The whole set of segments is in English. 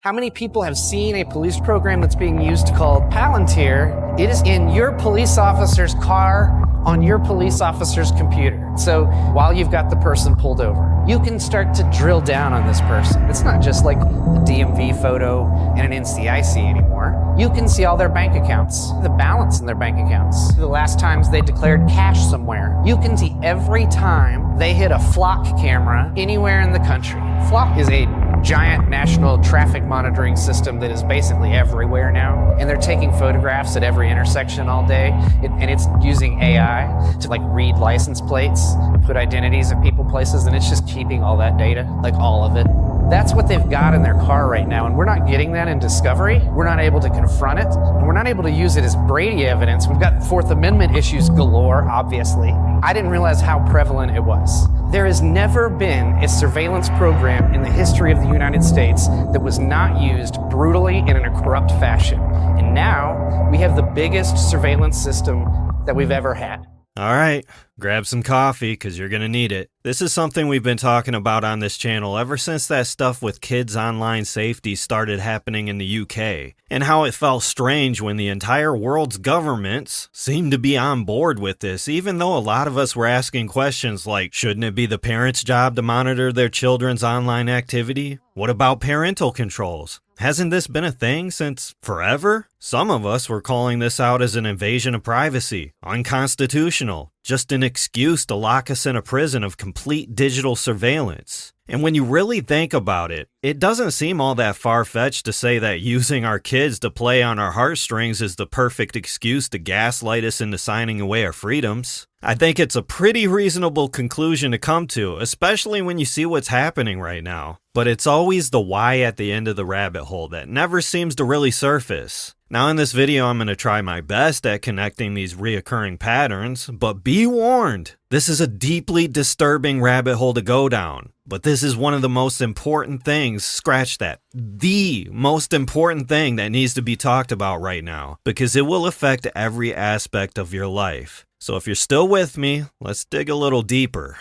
How many people have seen a police program that's being used called Palantir? It is in your police officer's car on your police officer's computer. So while you've got the person pulled over, you can start to drill down on this person. It's not just like a DMV photo and an NCIC anymore. You can see all their bank accounts, the balance in their bank accounts, the last times they declared cash somewhere. You can see every time they hit a flock camera anywhere in the country. Flock is a giant national traffic monitoring system that is basically everywhere now, and they're taking photographs at every intersection all day, and it's using AI to like read license plates, put identities of people, places, and it's just keeping all that data, like all of it. That's what they've got in their car right now, and we're not getting that in discovery. We're not able to confront it, and we're not able to use it as Brady evidence. We've got Fourth Amendment issues galore, obviously. I didn't realize how prevalent it was. There has never been a surveillance program in the history of the United States that was not used brutally and in a corrupt fashion. And now we have the biggest surveillance system that we've ever had. All right, grab some coffee because you're going to need it. This is something we've been talking about on this channel ever since that stuff with kids' online safety started happening in the UK, and how it felt strange when the entire world's governments seemed to be on board with this, even though a lot of us were asking questions like, shouldn't it be the parents' job to monitor their children's online activity? What about parental controls? Hasn't this been a thing since forever? Some of us were calling this out as an invasion of privacy, unconstitutional, just an excuse to lock us in a prison of complete digital surveillance. And when you really think about it, it doesn't seem all that far-fetched to say that using our kids to play on our heartstrings is the perfect excuse to gaslight us into signing away our freedoms. I think it's a pretty reasonable conclusion to come to, especially when you see what's happening right now. But it's always the why at the end of the rabbit hole that never seems to really surface. Now in this video, I'm going to try my best at connecting these reoccurring patterns, but be warned, this is a deeply disturbing rabbit hole to go down. But this is one of the most important things, scratch that, the most important thing that needs to be talked about right now, because it will affect every aspect of your life. So if you're still with me, let's dig a little deeper.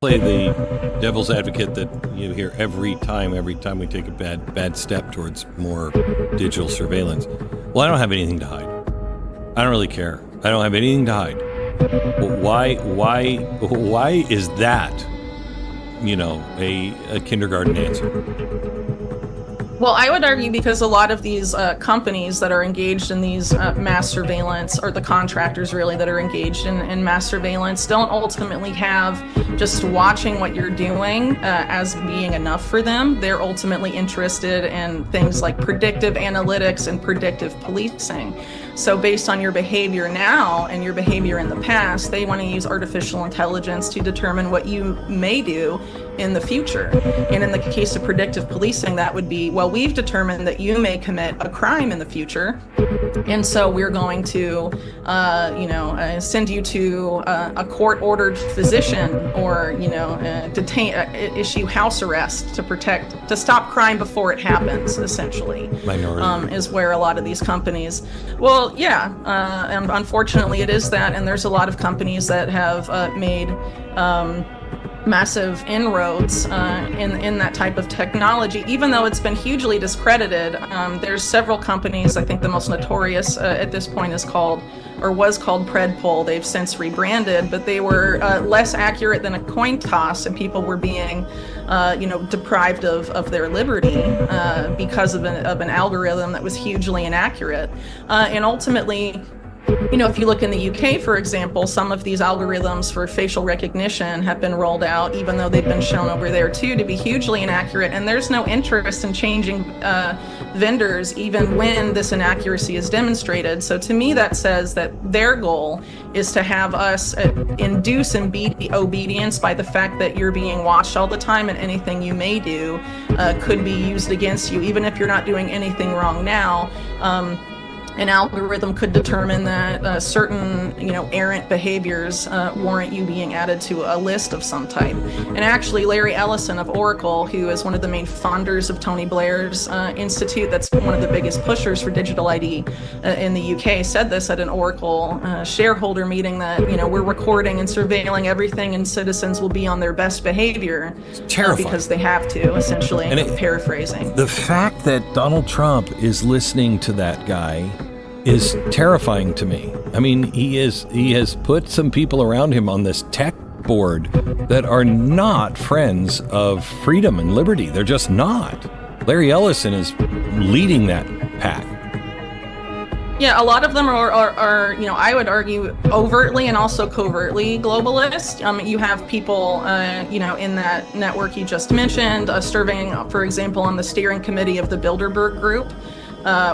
Play the devil's advocate that you hear every time we take a bad step towards more digital surveillance. Well, I don't have anything to hide. I don't really care. I don't have anything to hide. Well, why is that, a kindergarten answer? Well, I would argue because a lot of these companies that are engaged in these mass surveillance, or the contractors really that are engaged in mass surveillance, don't ultimately have just watching what you're doing as being enough for them. They're ultimately interested in things like predictive analytics and predictive policing. So based on your behavior now and your behavior in the past, they want to use artificial intelligence to determine what you may do in the future. And in the case of predictive policing, that would be, well, we've determined that you may commit a crime in the future, and so we're going to, send you to a court-ordered physician, or detain, issue house arrest to stop crime before it happens. Essentially, is where a lot of these companies. Well, yeah, and unfortunately, it is that, and there's a lot of companies that have made massive inroads in that type of technology, even though it's been hugely discredited. There's several companies. I think the most notorious at this point was called Predictive. They've since rebranded, but they were less accurate than a coin toss, and people were being deprived of their liberty because of an algorithm that was hugely inaccurate. And ultimately, if you look in the UK, for example, some of these algorithms for facial recognition have been rolled out, even though they've been shown over there too to be hugely inaccurate, and there's no interest in changing vendors even when this inaccuracy is demonstrated. So to me, that says that their goal is to have us induce obedience by the fact that you're being watched all the time, and anything you may do could be used against you, even if you're not doing anything wrong now. an algorithm could determine that certain, errant behaviors warrant you being added to a list of some type. And actually, Larry Ellison of Oracle, who is one of the main funders of Tony Blair's institute, that's one of the biggest pushers for digital ID in the UK, said this at an Oracle shareholder meeting that, we're recording and surveilling everything, and citizens will be on their best behavior because they have to, essentially, paraphrasing. The fact that Donald Trump is listening to that guy is terrifying to me. I mean, he has put some people around him on this tech board that are not friends of freedom and liberty. They're just not. Larry Ellison is leading that pack. Yeah, a lot of them are I would argue overtly and also covertly globalist. You have people, in that network you just mentioned, serving, for example, on the steering committee of the Bilderberg Group,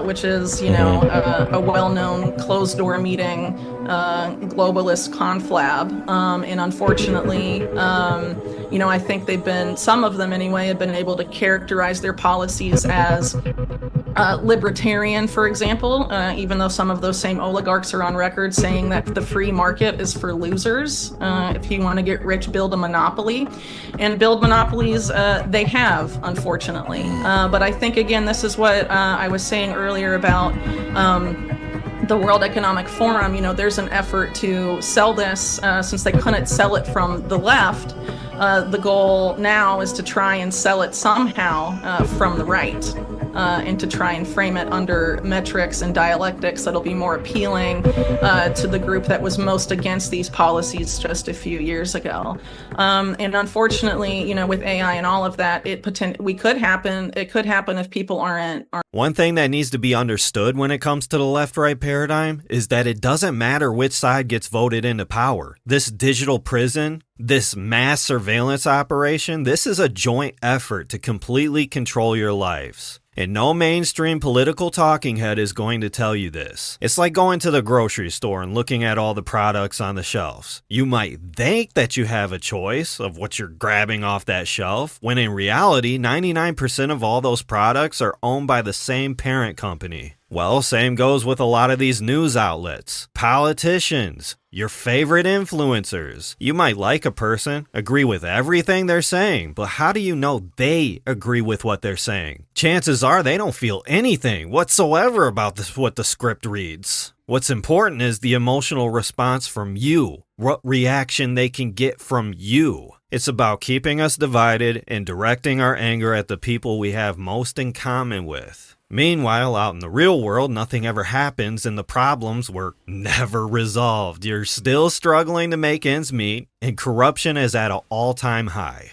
which is, a well-known closed-door meeting, globalist conflab. And unfortunately, I think some of them anyway, have been able to characterize their policies as libertarian, for example, even though some of those same oligarchs are on record saying that the free market is for losers. If you want to get rich, build a monopoly. And build monopolies, they have, unfortunately. But I think, again, this is what I was saying earlier about the World Economic Forum. There's an effort to sell this, since they couldn't sell it from the left. The goal now is to try and sell it somehow from the right. And to try and frame it under metrics and dialectics that'll be more appealing to the group that was most against these policies just a few years ago. And unfortunately, with AI and all of that, it could happen if people aren't. One thing that needs to be understood when it comes to the left-right paradigm is that it doesn't matter which side gets voted into power. This digital prison, this mass surveillance operation, this is a joint effort to completely control your lives. And no mainstream political talking head is going to tell you this. It's like going to the grocery store and looking at all the products on the shelves. You might think that you have a choice of what you're grabbing off that shelf, when in reality, 99% of all those products are owned by the same parent company. Well, same goes with a lot of these news outlets, politicians, your favorite influencers. You might like a person, agree with everything they're saying, but how do you know they agree with what they're saying? Chances are they don't feel anything whatsoever about what the script reads. What's important is the emotional response from you, what reaction they can get from you. It's about keeping us divided and directing our anger at the people we have most in common with. Meanwhile, out in the real world, nothing ever happens and the problems were never resolved. You're still struggling to make ends meet, and corruption is at an all-time high.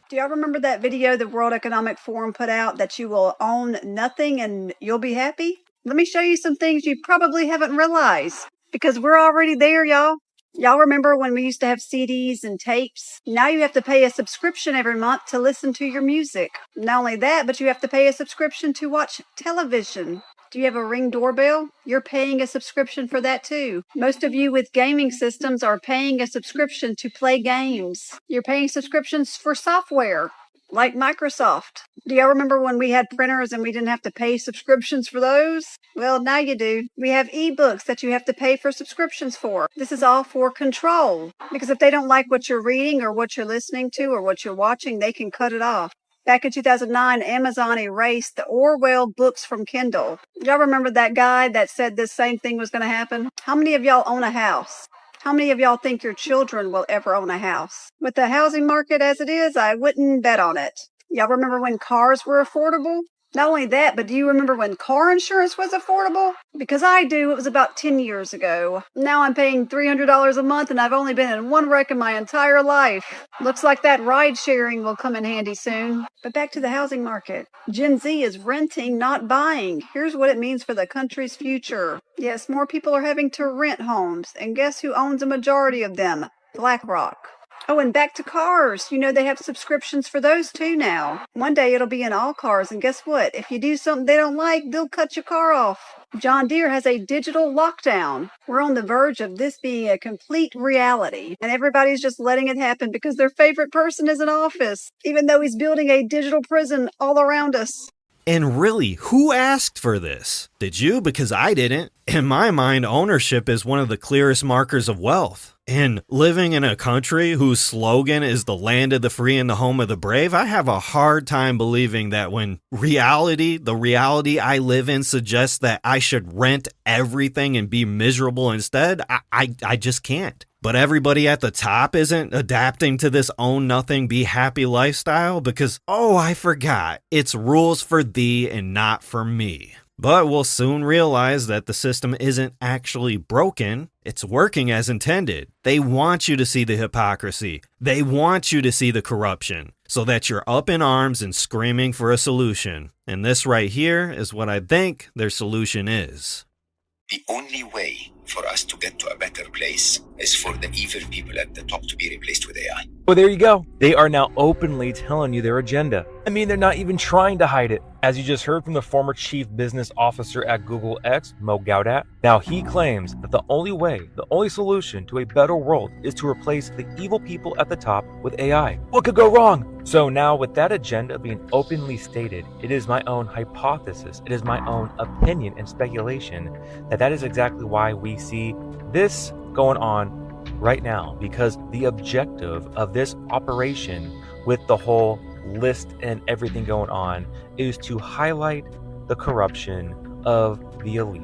Do y'all remember that video the World Economic Forum put out that you will own nothing and you'll be happy? Let me show you some things you probably haven't realized, because we're already there, y'all. Y'all remember when we used to have CDs and tapes? Now you have to pay a subscription every month to listen to your music. Not only that, but you have to pay a subscription to watch television. Do you have a Ring doorbell? You're paying a subscription for that too. Most of you with gaming systems are paying a subscription to play games. You're paying subscriptions for software, like Microsoft. Do y'all remember when we had printers and we didn't have to pay subscriptions for those? Well, now you do. We have ebooks that you have to pay for subscriptions for. This is all for control, because if they don't like what you're reading or what you're listening to or what you're watching, they can cut it off. Back in 2009, Amazon erased the Orwell books from Kindle. Y'all remember that guy that said this same thing was going to happen? How many of y'all own a house? How many of y'all think your children will ever own a house? With the housing market as it is, I wouldn't bet on it. Y'all remember when cars were affordable? Not only that, but do you remember when car insurance was affordable? Because I do. It was about 10 years ago. Now I'm paying $300 a month and I've only been in one wreck in my entire life. Looks like that ride sharing will come in handy soon. But back to the housing market. Gen Z is renting, not buying. Here's what it means for the country's future. Yes, more people are having to rent homes. And guess who owns a majority of them? BlackRock. Oh, and back to cars. You know, they have subscriptions for those too now. One day it'll be in all cars, and guess what? If you do something they don't like, they'll cut your car off. John Deere has a digital lockdown. We're on the verge of this being a complete reality, and everybody's just letting it happen because their favorite person is in office, even though he's building a digital prison all around us. And really, who asked for this? Did you? Because I didn't. In my mind, ownership is one of the clearest markers of wealth. And living in a country whose slogan is the land of the free and the home of the brave, I have a hard time believing that when the reality I live in suggests that I should rent everything and be miserable instead, I just can't. But everybody at the top isn't adapting to this own nothing, be happy lifestyle because, oh, I forgot, it's rules for thee and not for me. But we'll soon realize that the system isn't actually broken. It's working as intended. They want you to see the hypocrisy. They want you to see the corruption so that you're up in arms and screaming for a solution. And this right here is what I think their solution is. The only way for us to get to a better place is for the evil people at the top to be replaced with AI. Well, there you go. They are now openly telling you their agenda. I mean, they're not even trying to hide it. As you just heard from the former chief business officer at Google X, Mo Gaudat, now he claims that the only solution to a better world is to replace the evil people at the top with AI. What could go wrong? So now with that agenda being openly stated, it is my own hypothesis, it is my own opinion and speculation that is exactly why we see this going on right now, because the objective of this operation with the whole list and everything going on is to highlight the corruption of the elite,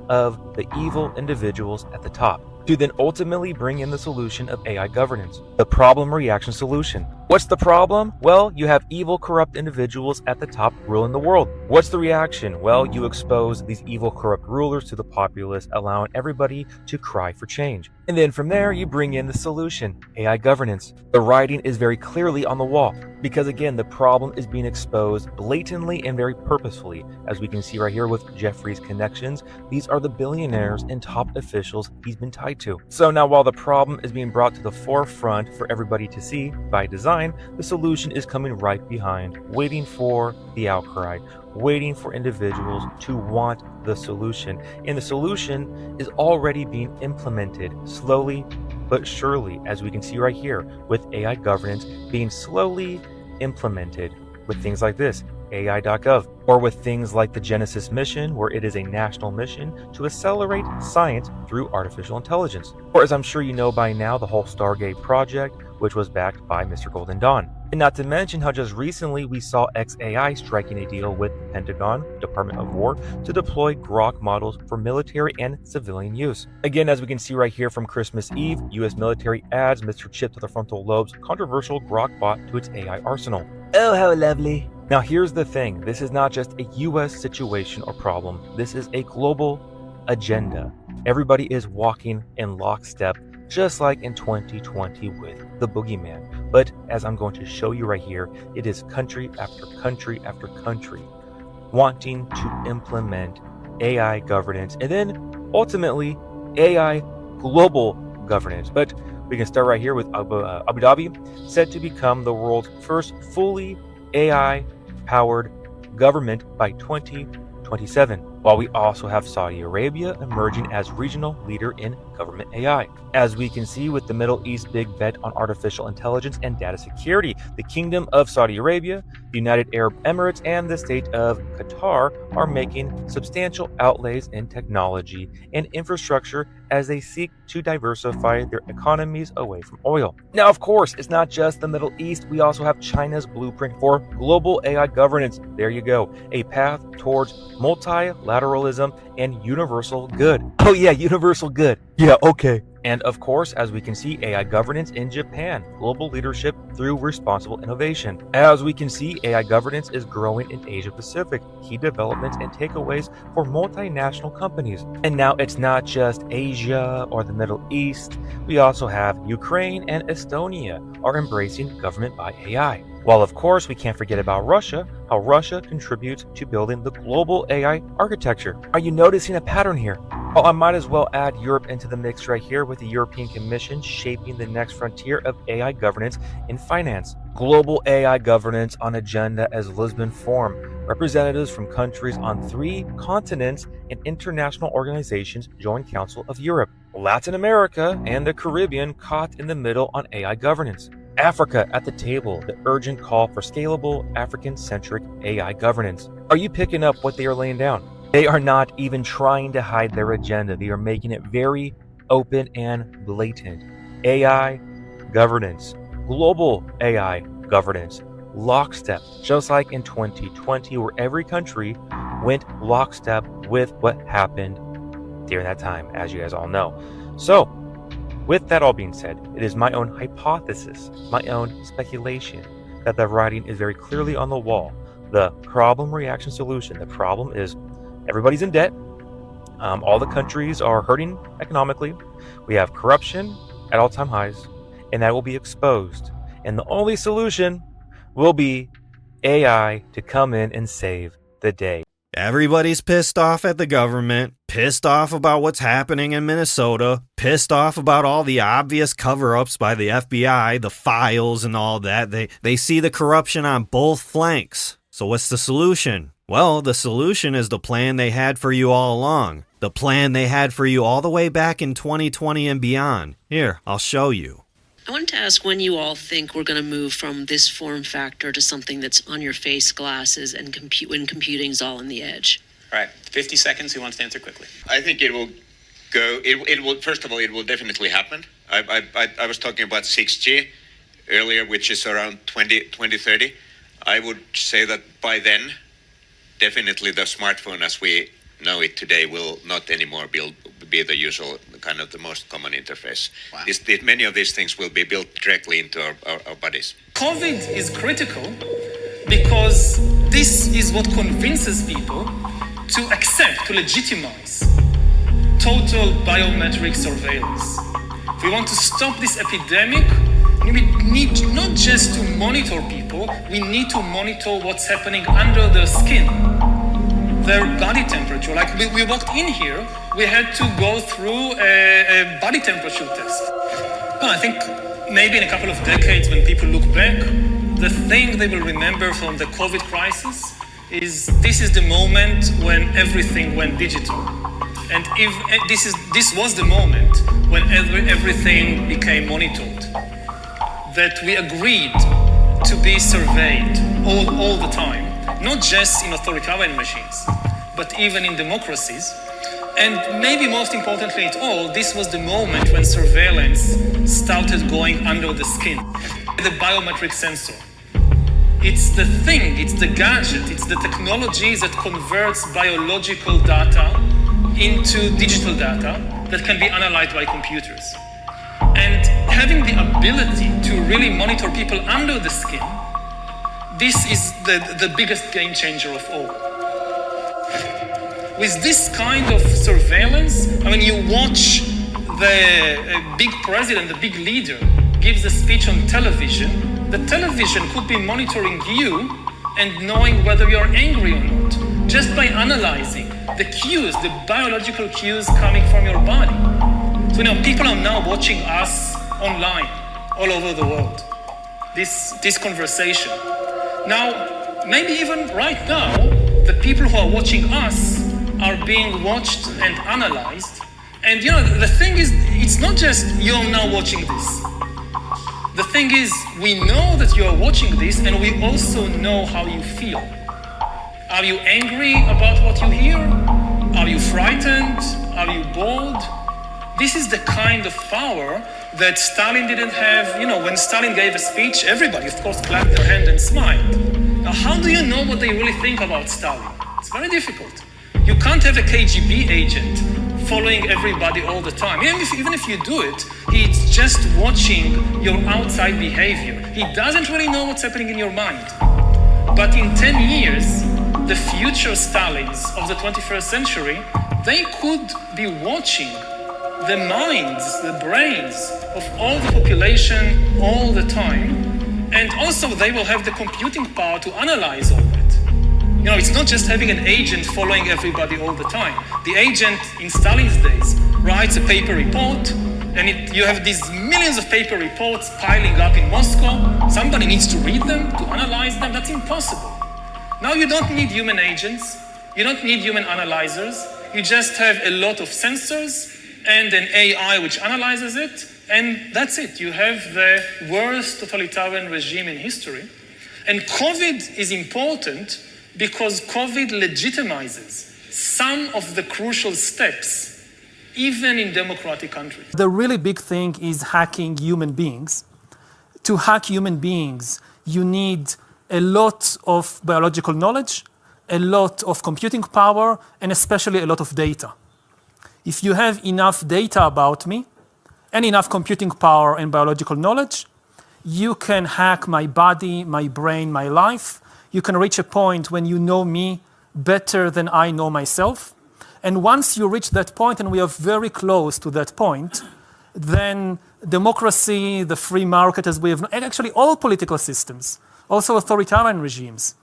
of the evil individuals at the top, to then ultimately bring in the solution of AI governance, the problem reaction solution. What's the problem? Well, you have evil, corrupt individuals at the top ruling the world. What's the reaction? Well, you expose these evil, corrupt rulers to the populace, allowing everybody to cry for change. And then from there, you bring in the solution, AI governance. The writing is very clearly on the wall, because again, the problem is being exposed blatantly and very purposefully. As we can see right here with Jeffrey's connections, these are the billionaires and top officials he's been tied to. So now while the problem is being brought to the forefront for everybody to see by design, the solution is coming right behind, waiting for the outcry, waiting for individuals to want the solution. And the solution is already being implemented slowly but surely, as we can see right here with AI governance being slowly implemented with things like this, AI.gov, or with things like the Genesis mission, where it is a national mission to accelerate science through artificial intelligence. Or as I'm sure you know by now, the whole Stargate project, which was backed by Mr. Golden Dawn. And not to mention how just recently we saw XAI striking a deal with the Pentagon, Department of War, to deploy Grok models for military and civilian use. Again, as we can see right here from Christmas Eve, US military adds Mr. Chip to the frontal lobe's controversial Grok bot to its AI arsenal. Oh, how lovely. Now here's the thing, this is not just a US situation or problem, this is a global agenda. Everybody is walking in lockstep, just like in 2020 with the boogeyman. But as I'm going to show you right here, it is country after country after country wanting to implement AI governance and then ultimately AI global governance. But we can start right here with Abu Dhabi, set to become the world's first fully AI-powered government by 2027, while we also have Saudi Arabia emerging as regional leader in government AI. As we can see with the Middle East big bet on artificial intelligence and data security, the Kingdom of Saudi Arabia, the United Arab Emirates, and the state of Qatar are making substantial outlays in technology and infrastructure as they seek to diversify their economies away from oil. Now, of course, it's not just the Middle East. We also have China's blueprint for global AI governance. There you go, a path towards multilateralism and universal good. Oh yeah, universal good. Yeah, okay. And of course, as we can see, AI governance in Japan, global leadership through responsible innovation. As we can see, AI governance is growing in Asia Pacific, key developments and takeaways for multinational companies. And now it's not just Asia or the Middle East. We also have Ukraine and Estonia are embracing government by AI. While of course we can't forget about Russia, how Russia contributes to building the global AI architecture. Are you noticing a pattern here? Well, I might as well add Europe into the mix right here with the European Commission shaping the next frontier of AI governance in finance. Global AI governance on agenda as Lisbon Forum. Representatives from countries on 3 continents and international organizations join Council of Europe. Latin America and the Caribbean caught in the middle on AI governance. Africa at the table, the urgent call for scalable African-centric AI governance. Are you picking up what they are laying down? They are not even trying to hide their agenda. They are making it very open and blatant. AI governance, global AI governance, lockstep, just like in 2020, where every country went lockstep with what happened during that time, as you guys all know. So, with that all being said, it is my own hypothesis, my own speculation, that the writing is very clearly on the wall. The problem, reaction, solution. The problem is everybody's in debt. All the countries are hurting economically. We have corruption at all-time highs, and that will be exposed. And the only solution will be AI to come in and save the day. Everybody's pissed off at the government, pissed off about what's happening in Minnesota, pissed off about all the obvious cover-ups by the FBI, the files and all that. They see the corruption on both flanks. So what's the solution? Well, the solution is the plan they had for you all along. The plan they had for you all the way back in 2020 and beyond. Here, I'll show you. I wanted to ask when you all think we're going to move from this form factor to something that's on your face glasses and when computing's all on the edge. All right, 50 seconds. Who wants to answer quickly? I think it will go. It will. First of all, it will definitely happen. I was talking about 6G earlier, which is around 2030. I would say that by then, definitely the smartphone as we know it today will not anymore be the usual kind of the most common interface. Wow. Many of these things will be built directly into our bodies. COVID is critical because this is what convinces people to accept, to legitimize total biometric surveillance. If we want to stop this epidemic, we need not just to monitor people, we need to monitor what's happening under their skin, their body temperature. Like we walked in here, we had to go through a body temperature test. Well, I think maybe in a couple of decades when people look back, the thing they will remember from the COVID crisis is this is the moment when everything went digital. And if this was the moment when everything became monitored, that we agreed to be surveyed all the time, not just in authoritarian machines, but even in democracies. And maybe most importantly at all, this was the moment when surveillance started going under the skin. The biometric sensor. It's the thing, it's the gadget, it's the technology that converts biological data into digital data that can be analyzed by computers. And having the ability to really monitor people under the skin, this is the biggest game changer of all. With this kind of surveillance, I mean, you watch the big president, the big leader, gives a speech on television. The television could be monitoring you and knowing whether you're angry or not, just by analyzing the cues, the biological cues coming from your body. So people are now watching us online, all over the world, this conversation. Now, maybe even right now, the people who are watching us are being watched and analyzed. And the thing is, it's not just you're now watching this. The thing is, we know that you're watching this and we also know how you feel. Are you angry about what you hear? Are you frightened? Are you bored? This is the kind of power that Stalin didn't have. When Stalin gave a speech, everybody, of course, clapped their hand and smiled. Now, how do you know what they really think about Stalin? It's very difficult. You can't have a KGB agent following everybody all the time. Even if you do it, he's just watching your outside behavior. He doesn't really know what's happening in your mind. But in 10 years, the future Stalins of the 21st century, they could be watching the minds, the brains of all the population all the time. And also they will have the computing power to analyze all that. It's not just having an agent following everybody all the time. The agent in Stalin's days writes a paper report, and you have these millions of paper reports piling up in Moscow. Somebody needs to read them, to analyze them. That's impossible. Now you don't need human agents. You don't need human analyzers. You just have a lot of sensors and an AI which analyzes it and that's it. You have the worst totalitarian regime in history. And COVID is important because COVID legitimizes some of the crucial steps, even in democratic countries. The really big thing is hacking human beings. To hack human beings, you need a lot of biological knowledge, a lot of computing power, and especially a lot of data. If you have enough data about me and enough computing power and biological knowledge, you can hack my body, my brain, my life. You can reach a point when you know me better than I know myself. And once you reach that point, and we are very close to that point, then democracy, the free market as we have, and actually all political systems, also authoritarian regimes,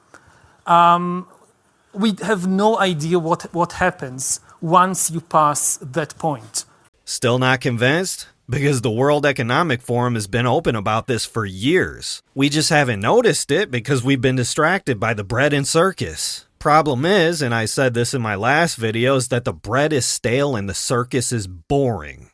we have no idea what happens once you pass that point. Still not convinced? Because the World Economic Forum has been open about this for years. We just haven't noticed it because we've been distracted by the bread and circus. Problem is, and I said this in my last video, is that the bread is stale and the circus is boring.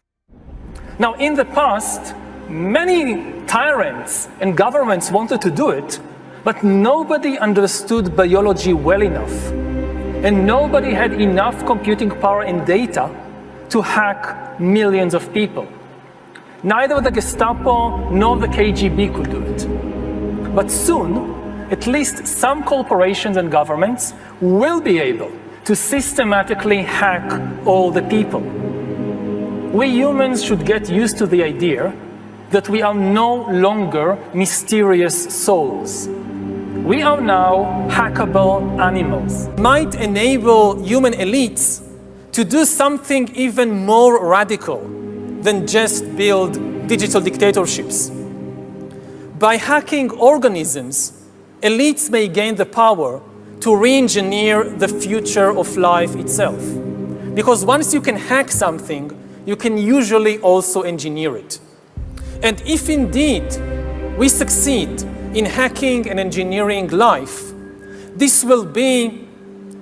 Now, in the past, many tyrants and governments wanted to do it, but nobody understood biology well enough. And nobody had enough computing power and data to hack millions of people. Neither the Gestapo nor the KGB could do it. But soon, at least some corporations and governments will be able to systematically hack all the people. We humans should get used to the idea that we are no longer mysterious souls. We are now hackable animals. It might enable human elites to do something even more radical than just build digital dictatorships. By hacking organisms, elites may gain the power to re-engineer the future of life itself. Because once you can hack something, you can usually also engineer it. And if indeed we succeed in hacking and engineering life, this will be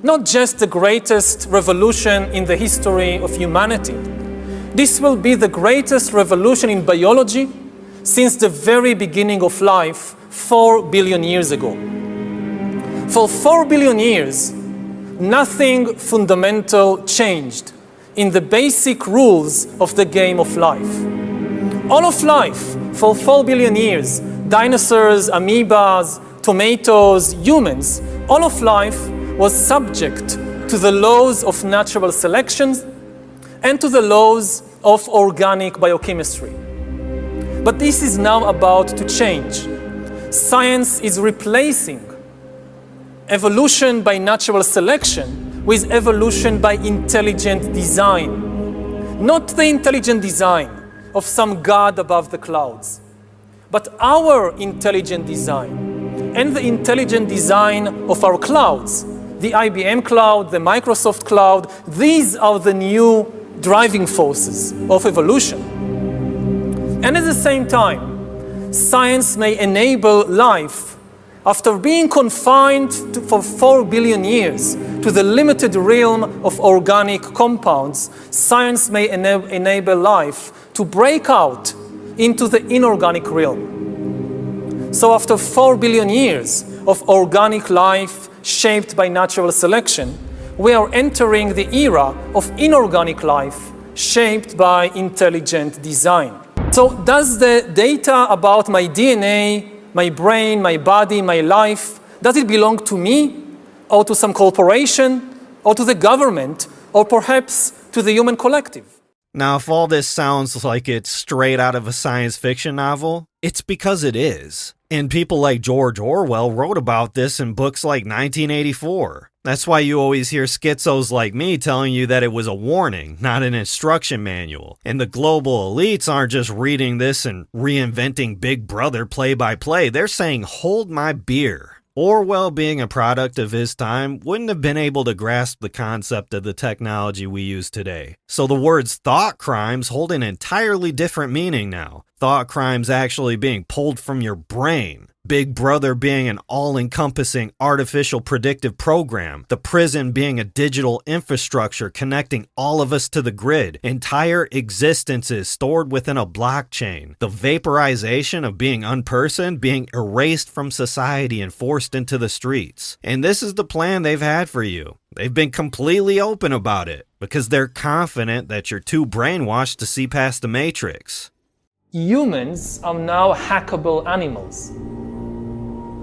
not just the greatest revolution in the history of humanity. This will be the greatest revolution in biology since the very beginning of life 4 billion years ago. For 4 billion years, nothing fundamental changed in the basic rules of the game of life. All of life, for 4 billion years, dinosaurs, amoebas, tomatoes, humans, all of life was subject to the laws of natural selection and to the laws of organic biochemistry. But this is now about to change. Science is replacing evolution by natural selection with evolution by intelligent design. Not the intelligent design of some god above the clouds, but our intelligent design and the intelligent design of our clouds, the IBM cloud, the Microsoft cloud. These are the new driving forces of evolution. And at the same time, science may enable life after being confined for 4 billion years to the limited realm of organic compounds. Science may enable life to break out into the inorganic realm. So after 4 billion years of organic life shaped by natural selection, we are entering the era of inorganic life shaped by intelligent design. So does the data about my DNA, my brain, my body, my life, does it belong to me or to some corporation or to the government or perhaps to the human collective? Now, if all this sounds like it's straight out of a science fiction novel, it's because it is. And people like George Orwell wrote about this in books like 1984. That's why you always hear schizos like me telling you that it was a warning, not an instruction manual. And the global elites aren't just reading this and reinventing Big Brother play by play. They're saying, hold my beer. Orwell, being a product of his time, wouldn't have been able to grasp the concept of the technology we use today. So the words thought crimes hold an entirely different meaning now. Thought crimes actually being pulled from your brain. Big Brother being an all-encompassing artificial predictive program, the prison being a digital infrastructure connecting all of us to the grid, entire existences stored within a blockchain, the vaporization of being unpersoned, being erased from society and forced into the streets. And this is the plan they've had for you. They've been completely open about it because they're confident that you're too brainwashed to see past the matrix. Humans are now hackable animals.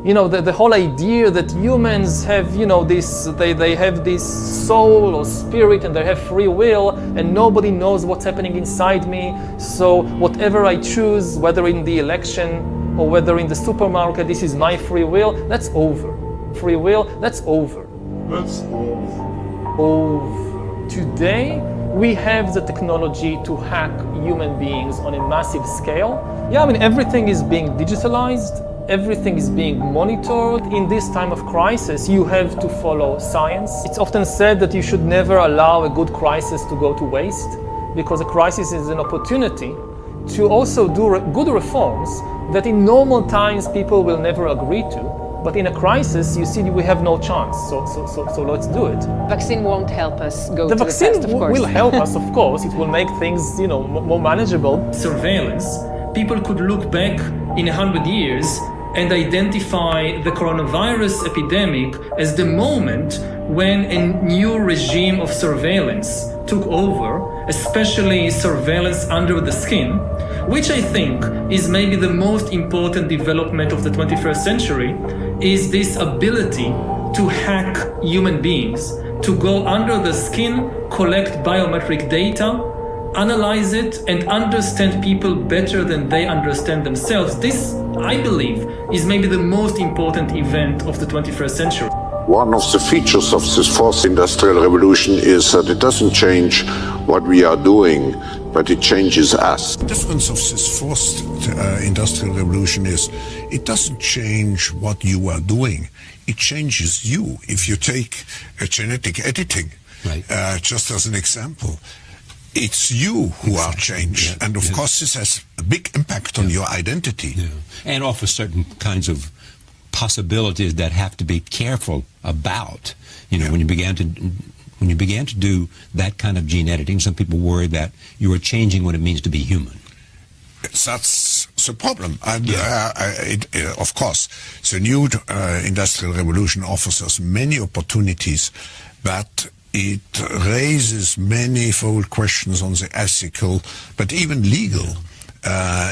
You know, the whole idea that humans have, you know, they have this soul or spirit and they have free will and nobody knows what's happening inside me. So whatever I choose, whether in the election or whether in the supermarket, this is my free will, that's over. Free will, that's over. That's Over. Today, we have the technology to hack human beings on a massive scale. Yeah, I mean, everything is being digitalized. Everything is being monitored. In this time of crisis, you have to follow science. It's often said that you should never allow a good crisis to go to waste, because a crisis is an opportunity to also do good reforms that in normal times people will never agree to. But in a crisis, you see, we have no chance. So let's do it. Vaccine won't help us go the to vaccine the test, of course. will help us, of course. It will make things, you know, more manageable. Surveillance. People could look back in 100 years and identify the coronavirus epidemic as the moment when a new regime of surveillance took over, especially surveillance under the skin, which I think is maybe the most important development of the 21st century, is this ability to hack human beings, to go under the skin, collect biometric data, analyze it, and understand people better than they understand themselves. This, I believe, is maybe the most important event of the 21st century. One of the features of this fourth industrial revolution is that it doesn't change what we are doing, but it changes us. The difference of this fourth industrial revolution is it doesn't change what you are doing, it changes you. If you take genetic editing, right. Just as an example, it's you who are changed. Yeah, and of course this has a big impact on your identity. Yeah. And offers certain kinds of possibilities that have to be careful about. You know, when you began to do that kind of gene editing, some people worry that you are changing what it means to be human. That's the problem. And of course, the new industrial revolution offers us many opportunities, but it raises manifold questions on the ethical, but even legal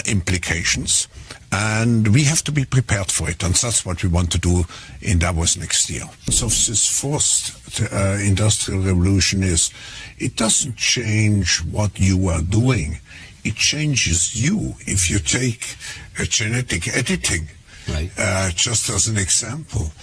implications. And we have to be prepared for it, and that's what we want to do in Davos next year. So this fourth industrial revolution is, it doesn't change what you are doing, it changes you. If you take genetic editing, right. Just as an example,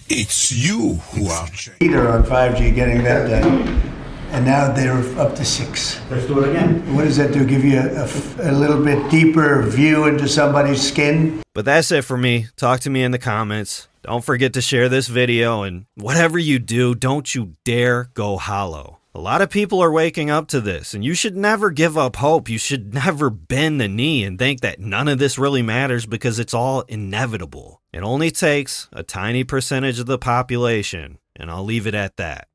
it's you who are changing. Leader on 5G getting that done. And now they're up to 6. Let's do it again. What does that do? Give you a little bit deeper view into somebody's skin? But that's it for me. Talk to me in the comments. Don't forget to share this video, and whatever you do, don't you dare go hollow. A lot of people are waking up to this, and you should never give up hope. You should never bend the knee and think that none of this really matters because it's all inevitable. It only takes a tiny percentage of the population, and I'll leave it at that.